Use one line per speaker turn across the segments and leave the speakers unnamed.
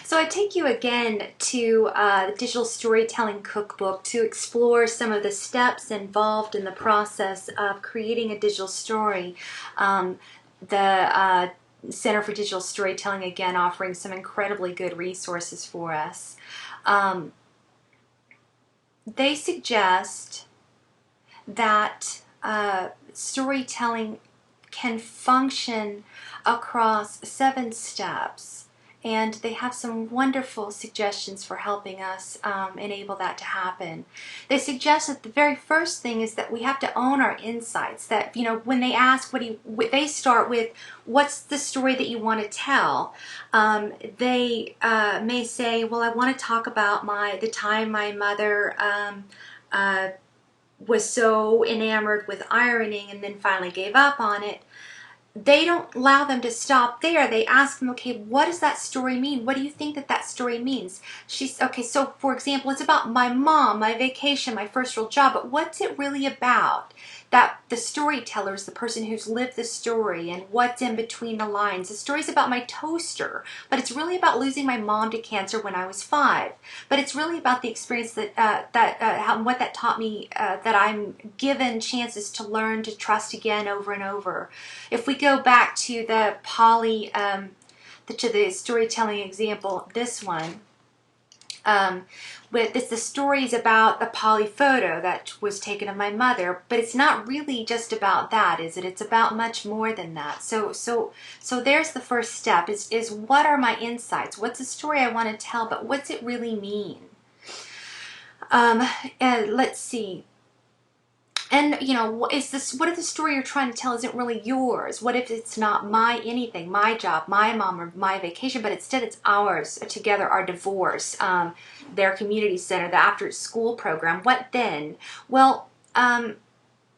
So I take you again to the Digital Storytelling Cookbook to explore some of the steps involved in the process of creating a digital story. The Center for Digital Storytelling, again, offering some incredibly good resources for us. They suggest that storytelling can function across 7 steps, and they have some wonderful suggestions for helping us enable that to happen. They suggest that the very first thing is that we have to own our insights. That, you know, when they ask they start with, what's the story that you want to tell? They may say, well, I want to talk about the time my mother was so enamored with ironing and then finally gave up on it. They don't allow them to stop there. They ask them, okay, what does that story mean? What do you think that story means? Okay, so for example, it's about my mom, my vacation, my first real job, but what's it really about? That the storyteller is the person who's lived the story, and what's in between the lines. The story's about my toaster, but it's really about losing my mom to cancer when I was 5. But it's really about the experience that what that taught me, that I'm given chances to learn to trust again over and over. If we go back to the to the storytelling example, this one. The story is about the poly photo that was taken of my mother, but it's not really just about that, is it? It's about much more than that. So there's the first step, is what are my insights? What's the story I want to tell, but what's it really mean? And let's see. And, you know, what if the story you're trying to tell isn't really yours? What if it's not anything, my job, my mom, or my vacation, but instead it's ours together, our divorce, their community center, the after-school program? What then? Well,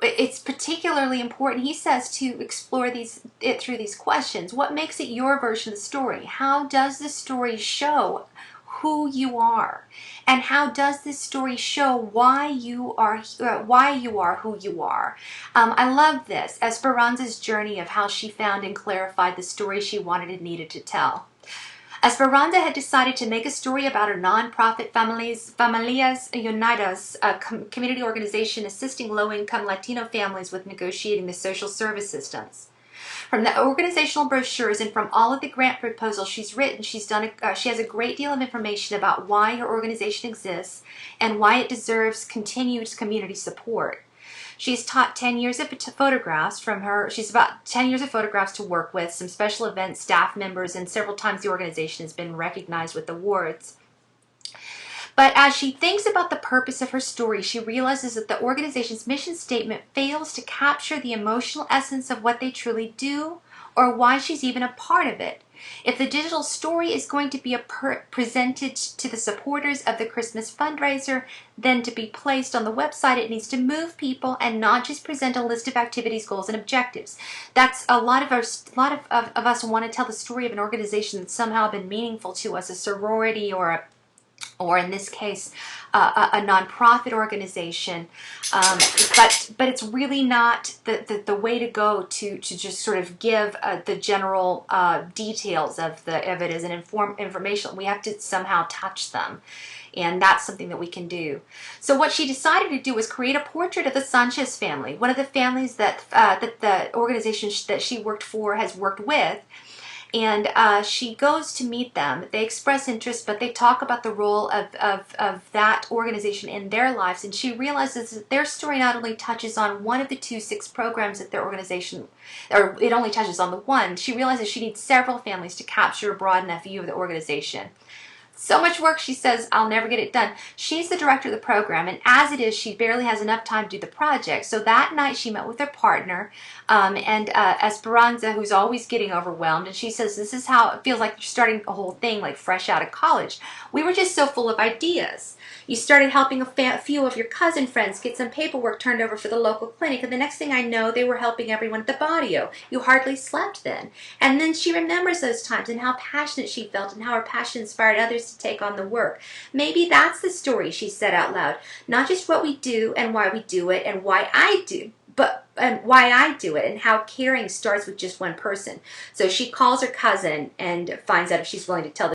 it's particularly important, he says, to explore it through these questions. What makes it your version of the story? How does the story show who you are, and how does this story show why you are who you are? I love this, Esperanza's journey of how she found and clarified the story she wanted and needed to tell. Esperanza had decided to make a story about her nonprofit Familias Unidas, a community organization assisting low-income Latino families with negotiating the social service systems. From the organizational brochures and from all of the grant proposals she's written, she has a great deal of information about why her organization exists and why it deserves continued community support. She's taught 10 years of photographs from her. She's about 10 years of photographs to work with, some special events, staff members, and several times the organization has been recognized with awards. But as she thinks about the purpose of her story, she realizes that the organization's mission statement fails to capture the emotional essence of what they truly do, or why she's even a part of it. If the digital story is going to be presented to the supporters of the Christmas fundraiser, then to be placed on the website, it needs to move people and not just present a list of activities, goals, and objectives. That's a lot of us want to tell the story of an organization that's somehow been meaningful to us, a sorority or in this case, a nonprofit organization, but it's really not the way to go to just sort of give the general details of it as an information. We have to somehow touch them, and that's something that we can do. So what she decided to do was create a portrait of the Sanchez family, one of the families that the organization that she worked for has worked with. And she goes to meet them. They express interest, but they talk about the role of that organization in their lives. And she realizes that their story not only touches on one of the 6 programs that their organization, or it only touches on the one. She realizes she needs several families to capture a broad enough view of the organization. So much work, she says, I'll never get it done. She's the director of the program, and as it is, she barely has enough time to do the project. So that night, she met with her partner, and Esperanza, who's always getting overwhelmed, and she says, this is how it feels like you're starting a whole thing, like fresh out of college. We were just so full of ideas. You started helping a few of your cousin friends get some paperwork turned over for the local clinic, and the next thing I know, they were helping everyone at the barrio. You hardly slept then. And then she remembers those times and how passionate she felt and how her passion inspired others to take on the work. Maybe that's the story, she said out loud. Not just what we do and why we do it and why I do, but why I do it, and how caring starts with just one person. So she calls her cousin and finds out if she's willing to tell the